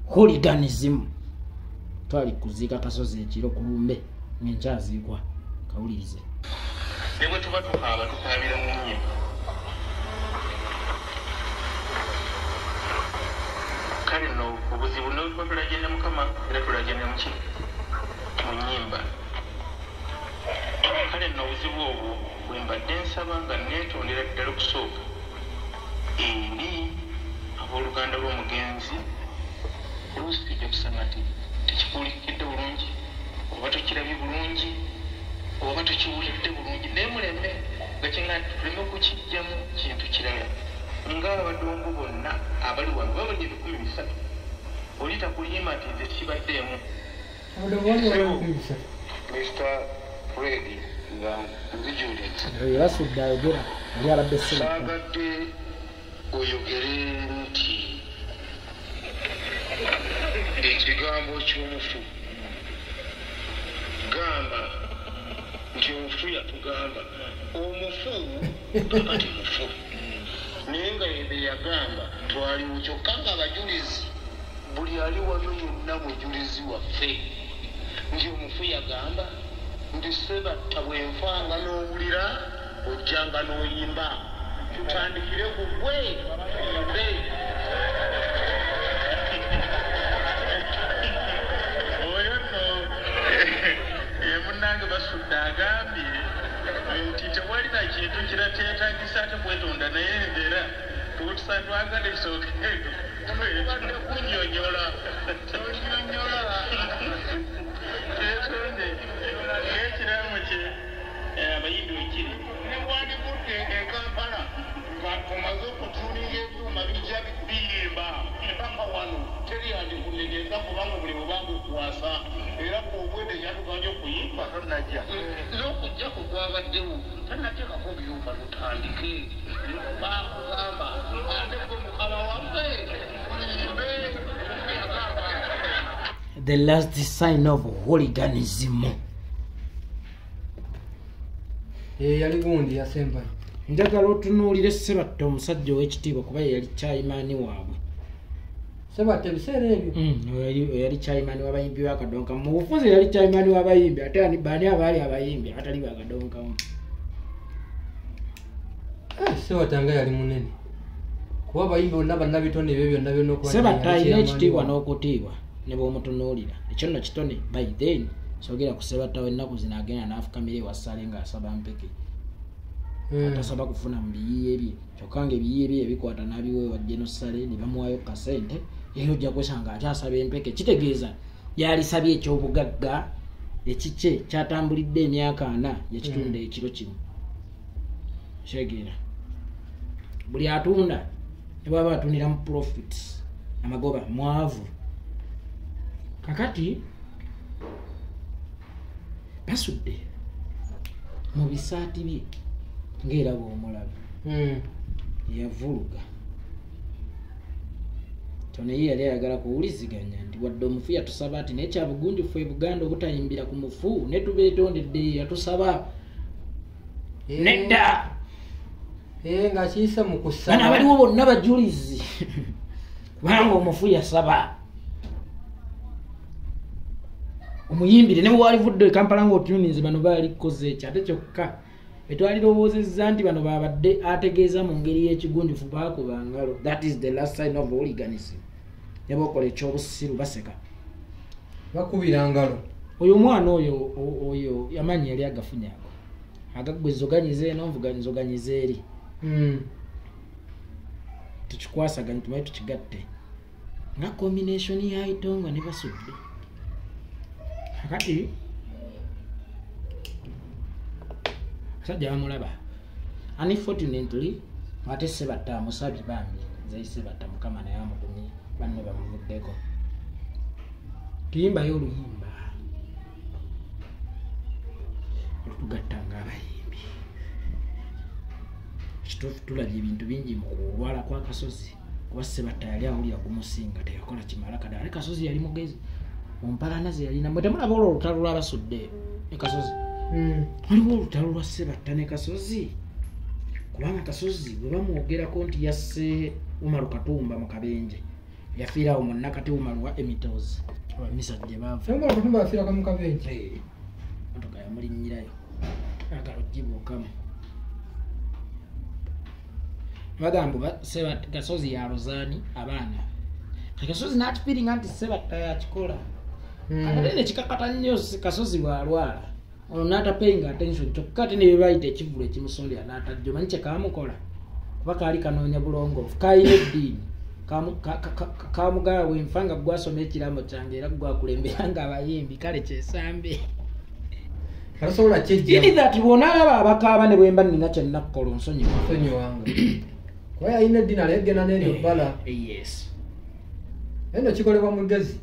hooliganism twali kuziika kasozi ekiro ku lumbe ng'enkyaziikwa kawulirize ne bwe tuba tukaaba tukaabira mu nnyimba kale nno obuzibu nobuba tulagenda mukama era tulagenda muki mu nnyimba kale nno obuzibu obwo bwe mbadde nsaba nga neetondera ddala okusooka eri abooluganda lw'omugenzi oluusi kusanga nti tekikuulikidde bulungi oba tokirabye bulungi oba tokiwulidde bulungi naye muleme gakyanga nti tuleme kukijjamu kintu kirala ng'abadongo bonna abali wano babadde 13 olita kulima nti nze kibaddeemu Mr. Freddy nga nzijuliza yasudde ayogera ali abadde saagadde oyogere nti ekigambo ky'omufu gamba nti omufu yatugamba omufu kati mufu naye nga ebe yagamba twaliwo kyokka nga abajulizi buli ali wano yonna mujulizi waffe nti omufu yagamba nti sebatta bwenfanga n'owulira ojjanga n'oyimba tutandikire ku gwe tuyimbe oyo nno ye munnange basudde agambye nti tewali na kintu kirateetagisa ate kwetonda naye embeera tukutusa twagala ebisookeego ebadde kunyonyola onyonyola tetonde ng'ekiramu kye abayindi wekiri newandikudde ekampala nga omaze okutuulinga ebyuma bijja biyimba mpaka wano teri yandikunegeeza kubanga buli bwebanga okukwasa era kuobwede yatuganye okuyimba tonajja n'okujja kugwabaddewo tanateekako byumba tutandike bakugamba ate gwe mukama waffe the last sign of hooliganism. Yali gundi yasemba. Njagala otunuulire Ssebatta omusajja ow'ekitiibwa kuba yali chairman waabwe. Ssebatta ebiseera ebyo? Yali chairman w'abayimbi ba Kadonka. Mu bufuzi yali chairman w'abayimbi ate baani abaali abayimbi abatali ba Kadonkamu. Ssebatta nga yali munene. Kuba abayimbi bonna bannabitone ebyo byonna byonna okuba Ssebatta alina ekitiibwa n'okutiibwa ne bw'omutunuulira. Ekyo nno kitone by then sogera ku Ssebatta w'ennaku zino agenda n'afukamira ewa Ssale ng'asaba mpeke. Atasaba kufuna mu biyiiye bye. Kyokka ng'ebiyiiye bye bikwata n'abiweewa General Ssale ne bamuwaayo ku kasente era ojja kwesanga ate asaba empeke. Kitegeeza yalisabye eky'obugagga ekikye kyatambulidde emyaka 4 yakitunda ekiro kimu. Kyegeera buli atunda ne bw'aba atundira mu profits amagoba mwavu. Kakati basudde mu bisaati bye ng'era bw'omulaba yavuluga. Naye yali ayagala kuwuliziganya nti wadde omufu yatusaba ati naye kyabugunjufu e Buganda obutayimbira ku mufu ne tubeetondedde yatusaba nedda. Nga kiyisa mu kusaba. Bano abaliwo bonna bajulizi kubanga omufu yasaba. Omuyimbire ne bwalivudde Kampala ng'otuninze bano baalikoze ekyo ate kyokka betwalirowoozezza nti bano babadde ategeeza mu ngeri y'ekigunjufu baakuba ngalo. That is the last sign of hooliganism. Ne bakola ekyobusiru baseka bakubira ngalo. Oyo omwana oyo yamanyi yali agafunye ago agaggwe zoganyize eno nzoganyize eri. Tukikwasaganya tumaye tukigatte nga combination ya Itonga ne basudde. Kakati sajja bamulaba unfortunately ate Ssebatta amusabye bambi nze Ssebatta mukama naye amugumye banne bamuvuddeko. Tuyimbayo oluyimba olutugattanga abayimbi. Kituufu tulabye ebintu bingi mu kulwala kwa Kasozi kuba Ssebatta yali awulira gumusinga teyakola kimala kadde ale Kasozi yali mugezi mumpalana ze yalina. Mwe temulaba olwo olutalo lw'abasudde ne Kasozi. Waliwo olutalo lwa Ssebatta ne Kasozi kubanga Kasozi bwe bamwogerako nti yasse Umaru Katumba mu Kabenje yafiirawo mu Nakati Umaru wa Emitozi abamisa gye baava. Umaru Katumba yafiirako mu Kabenje. Motoka yamulinnyirayo agala ogibuukamu. Bagamba Ssebatta Kasozi yaluzaani abaana. Kasozi n'akifiiringa nti Ssebatta yakikola. Kale ne kikakata nnyo Kasozi bw'alwala. Ono n'atapenga attention kyokka ate ne bye bayita ekivulu ekimusondera n'atajja manyi kye kaamukola kuba kaali kanoonya bulongoofu kaalina eddiini kaamugala wenfanga gwasoma ekiraamo kyange era gwakulembera ng'abayimbi kale kyesambe tasobola kyejja that bw'onalaba abakaaba ne bwemba nnina kye nnakkola onsonyiwanga kuba yalina eddiini alegenda n'eryo bbala. Yes eno kikolebwa mugezi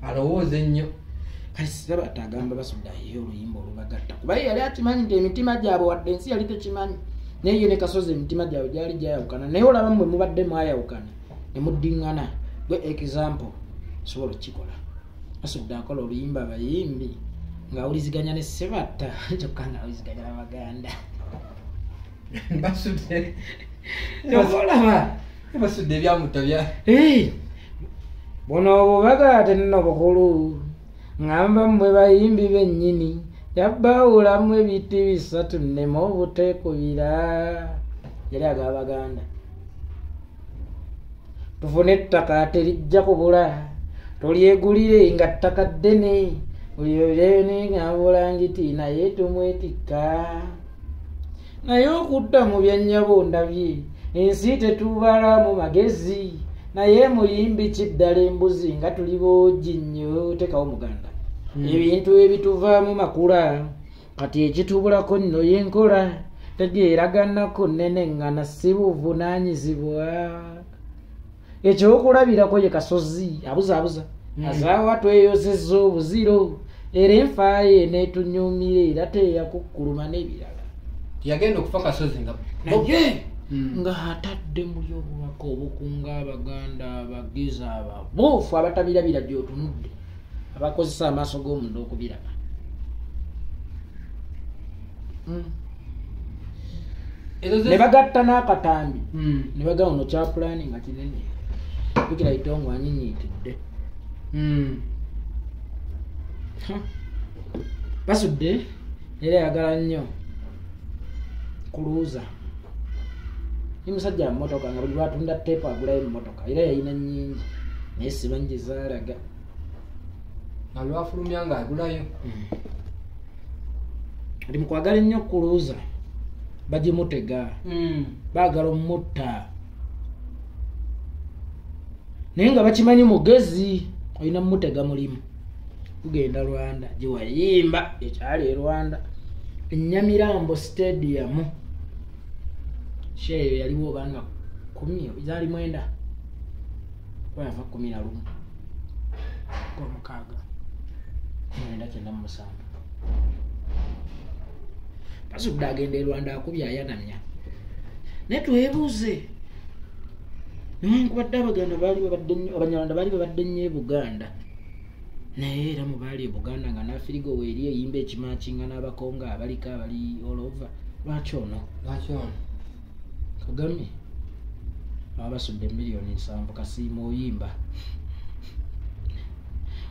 alowooza ennyo. Kale Ssebatta agamba basudde ayeyo oluyimba olubagatta kuba yali akimanyi nti emitima gyabwe wadde ensi yali tekimanyi naye ne Kasozi emitima gyabwe gyali gyayawukana naye olaba mmwe mubadde mwayawukana ne muddiŋŋana gwe example sobola okikola. Basudde akola oluyimba abayimbi ng'awuliziganya ne Ssebatta kyokka ng'awuliziganya n'Abaganda. Basudde olaba basudde ebyamutta bya buno obubagaate nno bukulu ngamba mmwe bayimbi bennyini yabbawulamu ebiti bisatu nneme obuteekubira. Yali ag'Abaganda tufune ettaka terijja kubula tulyegulire nga ttaka ddene ulyolyene ngambulangiti naye tumwetikka naye okudda mu byanyabonda bye ensi tetubalamu magezi naye muyimbi kiddala embuzi nga tuli boogi nnyo. Tekawo Muganda ebintu ebituvaamu makula kati ekitubulako nno yenkola tegeeraganako neneŋŋana si buvunaanyizibwa. Ekyokulabirako ye Kasozi abuzaabuza azaawa tweyozezza obuziro era enfaaye neetunyumira era teyakukkuluma n'ebirala. Yagenda okufa Kasozi nga naye nga atadde muli obubaka obukunga Abaganda abagizi ababuufu abatabirabira gy'otunudde abakozesa amaaso g'omuntu okubiraba. Ne bagatta n'akatambi ne bagamba ono kyapulaani nga kinene bikira itongo anyinyiitidde. Basudde era yagala nnyo kuluuza ni musajja wa mmotoka nga buli lwatunda teepu agulayo emmotoka era yalina nnyingi naye simanyi zaalaga nga lwafulumya nga agulayo. Kati mu kwagala ennyo kuluuza bagimutega baagala omutta naye nga bakimanyi mugezi olina mutega mulimu. Tugenda Rwanda gye wayimba ekyali e Rwanda Nyamirambo stadium sheeyo yaliwo obanga 10 zaali 9 kwava 11 kwa mukaaga 1997 Basudde agenda e Rwanda akubya ayanamya naye twebuuze newankubadde Abanyarwanda baali babadde nnyo e Buganda naye era mu baali e Buganda nga n'afirigo weeri eyimba ekimakinga n'abakonga abaliko abali all over. Lwaki ono Kagame aba basudde miliyoni 7 kasiima oyimba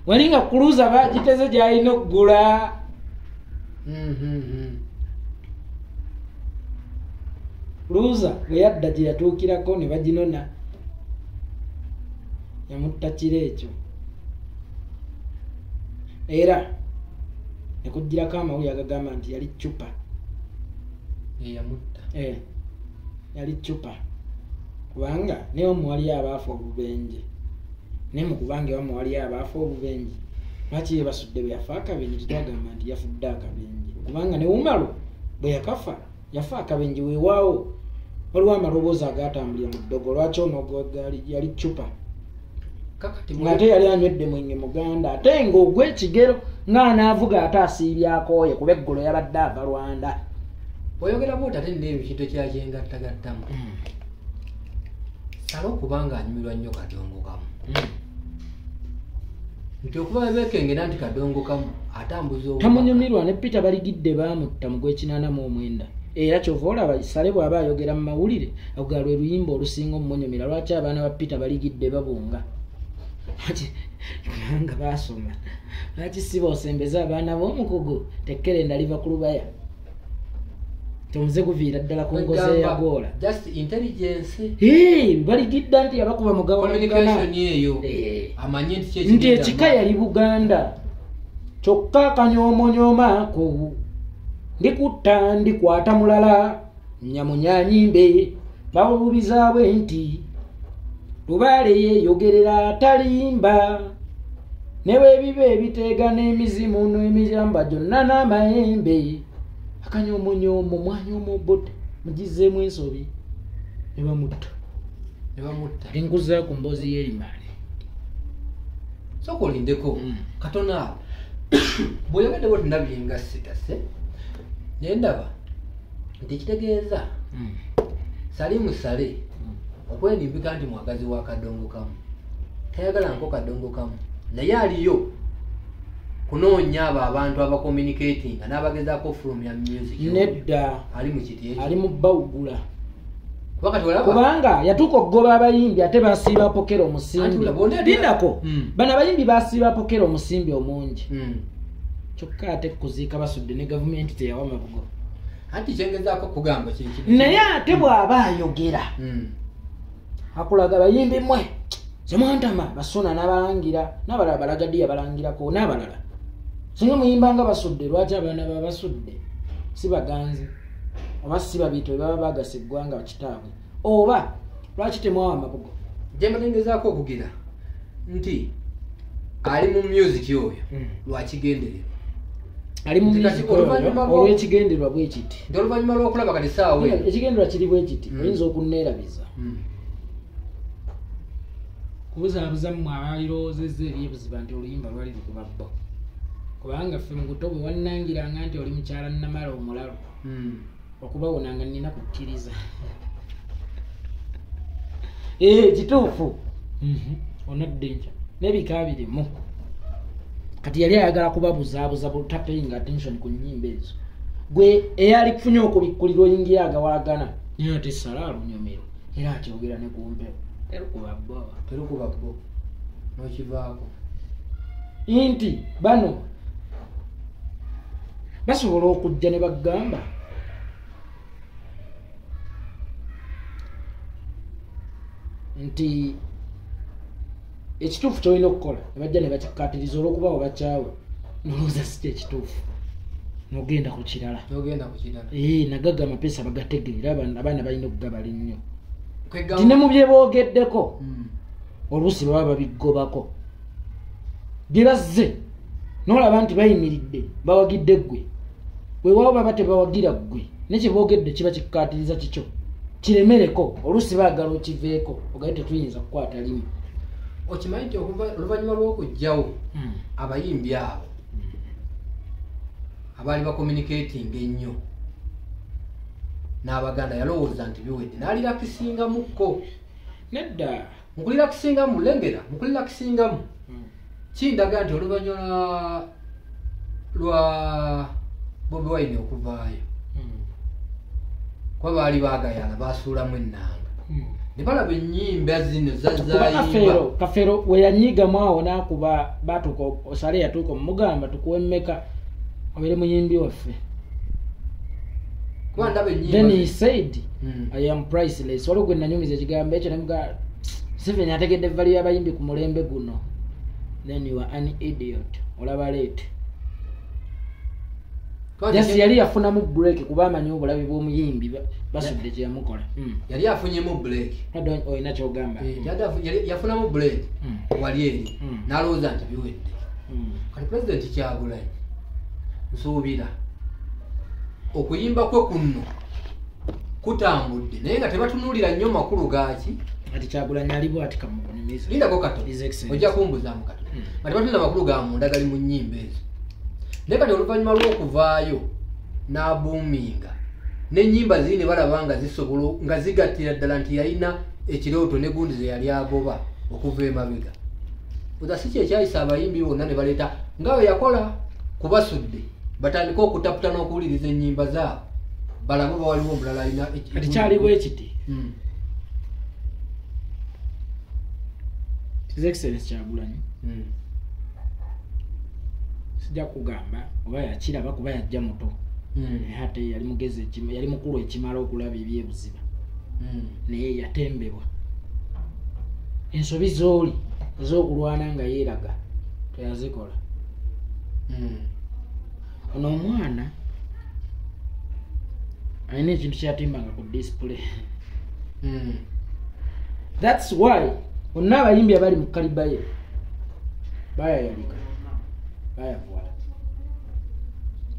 wali nga kuluuza bagiteze gy'alina okugula. Kuluuza bwe yadda gye yatuukirako ne baginona yamutta kiro ekyo era nekugirako amawulire agagamba nti yali cupa yamutta yali cupa kubanga naye omuwali abaafa obubenje naye mukubanga bamuwali abaafa obubenje lwaki ye basudde bwe yafa akabenje tetwagamba nti yafudde akabenje kubanga ne Umaru bwe yakafa yafa akabenje weewaawo waliwo amaloboozi agatambulira mu ddogo. Lwaki ono yali cupa ng'ate yali anywedde mwenge muganda ate ng'ogw'ekigero ng'anaavuga ate asiibyakooye kuba eggolo yabadde ava Rwanda. Oyogera bw'oti ate nneebyo kintu kyakyengattagattamu sala okubanga anyumirwa nnyo kadongo kamu nti okuba beekengera nti kadongo kamu atambuza tamunyumirwa. Ne Peter Baligidde baamutta mu gw'Ekinaana era kyova olaba Sale bw'aba ayogera mu mawulire akugala lwe luyimba olusinga omunyumira. Lwaki abaana ba Peter Baligidde babunga nga baasoma lwaki si boosembeza abaana b'omukugu tekkere ndaliva ku lubaya tomuze guviira ddala ku ngoze ya goola just intelligence Baligidde nti yabakuba communication eyo amanye nti ekika yali Buganda kyokka akanyoomonyoma ku ndikutta ndikwata mulala nyamunyanyimbe bawulubizaabwe nti Lubaale yeeyogerera atalimba ne bwebiba ebiteega n'emizimu n'emiramba gyonna n'amayembe akanyoomonyomo mwanyooma obodde mugizeemu ensobi ne bamutta linkuza ku mboozi y'erimaani soka olindeko katona bw'oyogedde bwoti nabyenga sitase naye ndaba nti kitegeeza Salimu Sale okwenimbika nti mwagazi wa kadongo kamu tayagala nko kadongo kamu naye aliyo kunoonya abo abantu abakommunicatinga n'abagezaako from ya music nedda ali mu kiti ekyo ali mu bawugula kubanga yatuuka okugoba abayimbi ate basiiba pokera omusimbi lindako bano abayimbi basiiba pokera omusimbi omungi kyokka ate kuziika basudde ne gavumenti teyawa mabugo anti kyengezaako kugamba kintu naye ate bw'aba ayogera akulaga bayimbi mmwe zemwantama basuna n'abalangira n'abalala balagadiya balangirako n'abalala singa muyimbanga basudde lwaki abaana baba basudde si baganzi oba si babiito baba bagasa eggwanga kitaabwe oba lwaki temwawa amabugo gye mbatengezaako okugira nti ali mu music oyo lwakigendererwa ali mu music oyo olw'ekigendererwa bwe kiti nti oluvannyuma lw'okulaba kati saawa ekigendererwa kiri bwe kiti oyinza okunneerabiza kubuzaabuza mmwe abalirowoozezza eri ebuziba nti oluyimba lwali lukuba bbo kubanga ffe mu buto bwe wannangiranga nti oli mukyala Namala omulalu okubawonanga nnina kukkiriza kituufu onadde nkya n'ebika birimu kati yali ayagala kubabuzaabuza butapaying attention ku nnyimba ezo gwe eyali kufunye okubikkulirwa oyingira agawaagana naye ate sala lunyomero era akyogera ne ku mpewo terukuba bbo n'okivaako nti bano basobola okujja ne bagamba nti ekituufu kyolina okukola ne bajja ne bakikkaatiriza olw'okuba wabakyawe nolowooza si kyekituufu nogenda ku kirala nagaga amapeesa bagategeera abaana balina okugabala nnyo ti ne mu bye boogeddeko oluusi baba babigobako bye bazze n'olaba nti bayimiridde bawagidde ggwe weewaawo baba tebawagira ggwe nekye boogedde kiba kikkaatiriza kikyo kiremereko oluusi baagala okiveeko ogaye tetuyinza kukwata limu okimanyi nti oluvannyuma lw'okujjawo abayimbi abo abaali bakommunikating ennyo n'abaganda yalowooza nti biwedde n'alirakisingamukko nedda mukulirakisingamu lengera mukulirakisingamu kindaga nti oluvannyuma lwa Bobi Wine okuvaayo kuba baali baagayala basuulamu ennanga ne balaba ennyimba zino zazayimba kafeero we yanyigamu awo n'akuba batuuka osale yatuuka omugamba tukuwe mmeka obeere muyimbi waffe then he said I am priceless waliwo gwe nanyumiza ekigambo ekyo nemuga Museveni ategedde value y'abayimbi ku mulembe guno then you are an idiot olaba leete jasi yali yafunamu break kuba amanyi obulabi bw'omuyimbi basudde kye yamukola yali afunyemu break olina kyogamba yafunamu break wali eri n'alowooza nti biwedde kati pulezidenti Kyagulanyi nsuubira okuyimba kwe kunno kutambudde naye nga tebatunuulira nnyo makulu gaaki kati Kyagulanyi ali bw'ati kamukunimiza lindako kato ojja kumbuzaamu kato nga tebatunuulira makulu ga munda gali mu nnyimba ezo naye kati oluvannyuma lw'okuvaayo n'abuuminga n'ennyimba ziri ne balaba nga zisobola nga zigattira ddala nti yalina ekirooto ne gundi ze yali agoba okuva emabega oza si kyekyayisa abayimbi bonna ne baleeta nga we yakola kubasudde batandika okutaputa n'okuwuliriza ennyimba zaabo balabe bawaliwo omulala alina kati kyali bwe kiti His Excellency Kyagulanyi sijja kugamba oba yakiraba kuba yajja muto ate yali mugezi yali mukulu ekimala okulaba ebyebuziba naye yatembebwa ensobi zooli ez'okulwana nga yeeraga teyazikola ono omwana alina ekintu kyatimbanga ku display that's why bonna abayimbi abali mu kaliba ye bayayalika bayavuwala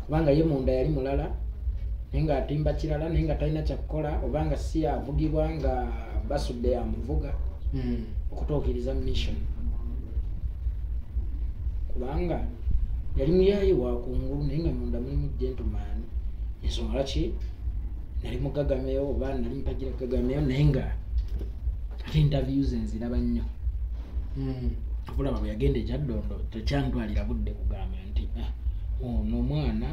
kubanga ye munda yali mulala naye nga atimba kirala naye nga talina kyakukola obanga si avugibwa nga basudde yamuvuga okutuukiriza mission kubanga yali muyayi wakungulu naye nga munda mulimu gentleman ensonga laki nali mugagameyo oba nali mpagira kagagameyo naye nga ate interviews enziraba nnyo okulaba bwe yagenda ekyaddondo tekyantwalira budde kugamba nti ono omwana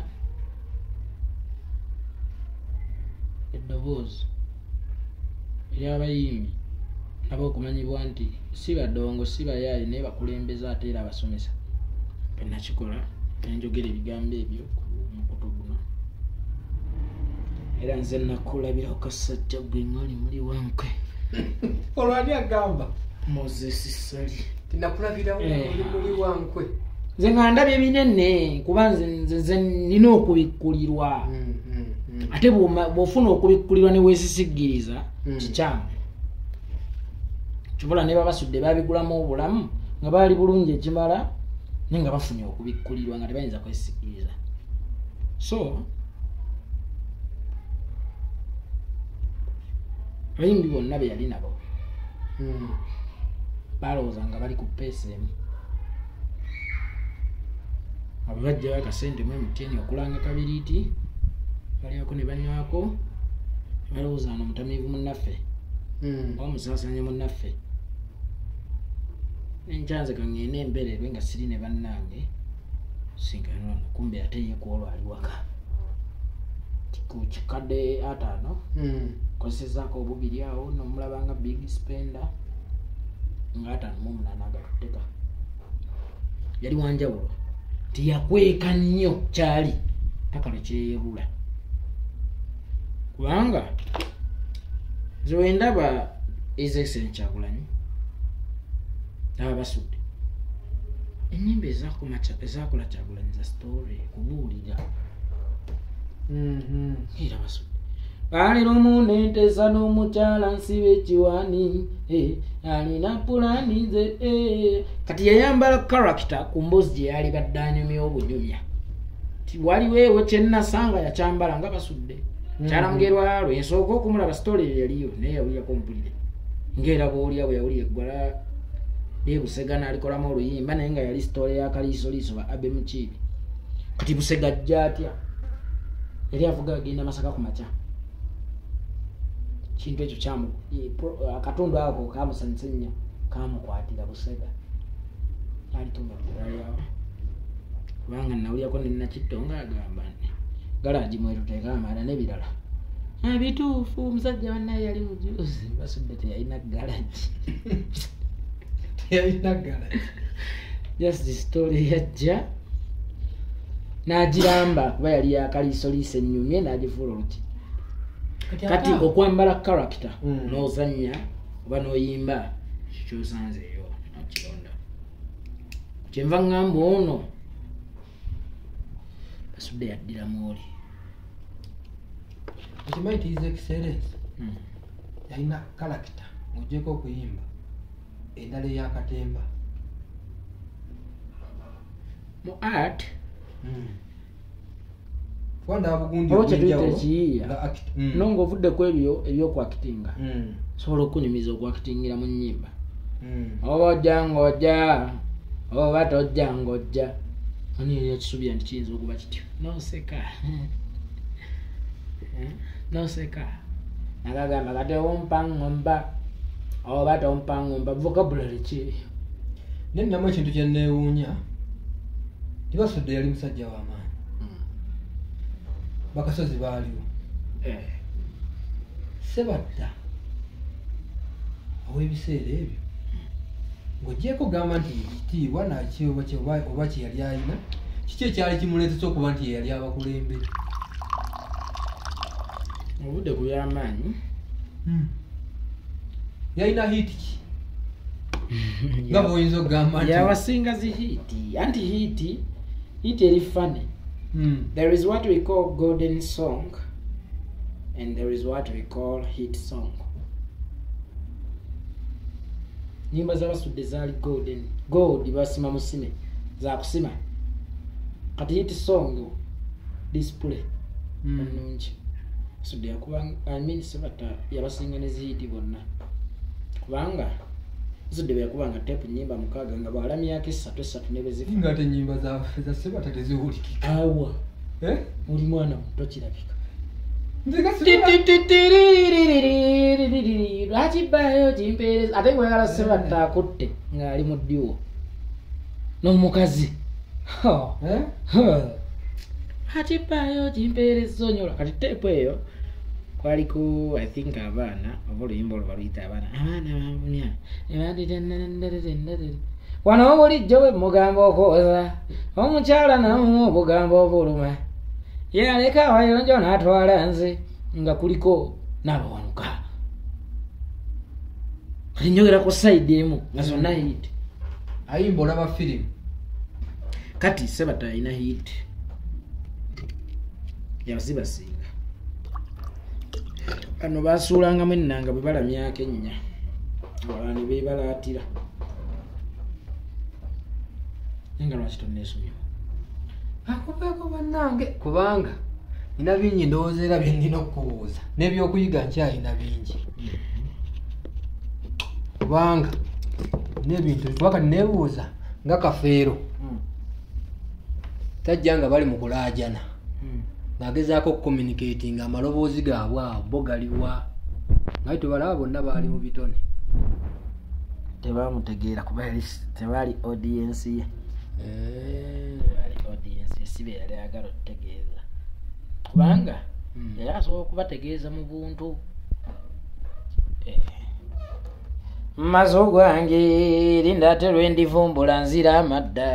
eddoboozi ery'abayimbi nabo okumanyibwa nti si badongo si bayaayi naye bakulembeza ate era abasomesa benakikola nenjogera ebigambo ebyo mukutu guno era nze nakulabira okasajja gwe ngoli muli wankwe olwani agamba Moses Sali tinakulabira muli wankwe nze nga ndabye binene kuba nze nina okubikkulirwa ate bw'ofuna okubikkulirwa ne weesisigiriza kikyamu kibula ne babasudde babigulamu obulamu nga baali bulungi ekimala naye nga bafunye okubikkulirwa nga tebayinza kwesigiriza so abayimbi bonna be yali nabo balowooza nga bali ku peesa emu abo bajjayo akasente mu MTN okulanga kabiriiti balyako ne banywako balowooza ano mutamiivu munnaffe oba musaasanya munnaffe nenkyanze kangende embererwe nga siri ne bannange singano kumbe ate yekoolwa ali waka ku kikadde ataano kosezaako obubiri awo nomulaba nga big spender nga 58 agatutteka yali wanjawulo tiyakweka nnyo kyali takalo kyeyebula kubanga zowendaba His Excellency Kyagulanyi aba basudde ennyimba ezakola Kyagulanyi za story kubuulira era basudde balira omunenteza n'omukyala nsiba ekiwaani alina pulani ze kati yayambala character ku mbuzi gye yali baddanyumya obunyumya ti waliweewo kyennasanga yakyambala nga basudde kyalamugerwa lwensooka okumulaba story yaliyo naye yawulirako mpulire ng'era bw'olya bwe yawulira eggwala lyebusega n'alikolamu oluyimba naye nga yali story ya kaliisoliiso ba abe mukiibi kati busega ajja atya yali avuga agenda Masaka ku makya kintu ekyo kyamu akatundu ako kamusanyusa nnyo kamukwatira busega alitunga kulalayawo kubanga nawulyako nenakitto nga agamba galaji mweru tekamala n'ebirala bituufu omusajja wannaye yali mujuzi basudde teyalina galaji just the story yajja n'agiramba kuba yali yakaliisoliisa ennyumye n'agifuula oluti kati okwambala character n'ozannya oba n'oyimba kyosanzeeyo nokironda kyenva ngamba ono basudde yaddiramu oli ekimanyi ti His Excellency yalina character ng'ogyeko okuyimba endala eyakatemba mu art kyetuyita nonga ovudde ku ebyo ebyokwakitinga sobola okunyumiza okwakitingira mu nnyimba oba ojja ng'ojja oba tojja ng'ojja ani yakisubira nti kiyinza okuba kityo noseka noseka nagagamba kati owompaŋŋomba oba tompaŋŋomba vocabulary ki nennamu ekintu kyenneewuunya tibasudde yali musajja w'amaanyi bakasozi baaliwo Sebatta aw'ebiseera ebyo ng'ogyeko gamba nti ekitiibwa naki oba kye yali alina kiki ekyali kimuleetesa okuba nti yeyali abakulembere obudde ku byamaanyi yalina hiiti ki nga bw'oyinza okugamba nti yabasinga zihiiti anti hiiti eri fane. There is what we call golden song and there is what we call hit song. Nyimba z'abasudde zaali golden gold basima musime za kusima kati hit song display nungi sudde yakuba Sebatta yabasinga ne zihiti bonna kubanga sudde yakubanga tape nyimba mukaaga nga bwalamyako 3 ne bezifa nga te nyimba za Sebatta teziwulikika awa uli mwana muto kirabika lwakibayo kimpeereza ate gwegala Sebatta akutte ng'ali mu ddiwo n'omukazi akibayo kimpeereza onyola kati teepu eyo kwaliko I think abaana oba oluyimba olwo baluyita abaana babunya wano bulijjo bwe mugamba okwoza omukyala namu obugamba obuluma yaleka awayonjo n'atwala nze nga kuliko n'abawanuka njogera ku side emu nga zonna hit ayimba olaba firimu kati Sebatta alina hit yazibasinga bano basuulangamu ennanga bwe balamyako ennya abalala ne beebalaatira naye nga lwaki tonneesomya akubeeko bannange kubanga nina bingi ndowooza era bye ndina okubuuza n'ebyokuyiga nkyalina bingi kubanga n'ebintu kubanga nebuuza nga Kafeero tajja nga bali mu kulaajana ng'agezaako okucommunicating amaloboozi gaabwe abo galiwa naye tebalaba bonna baali mu bitone tebamutegeera kuba tebaali audience ye audience sibe yali agalo tegeeza kubanga yali asobola okubategeeza mu buntu mazo gwange linda terwe ndivumbula nzira amadda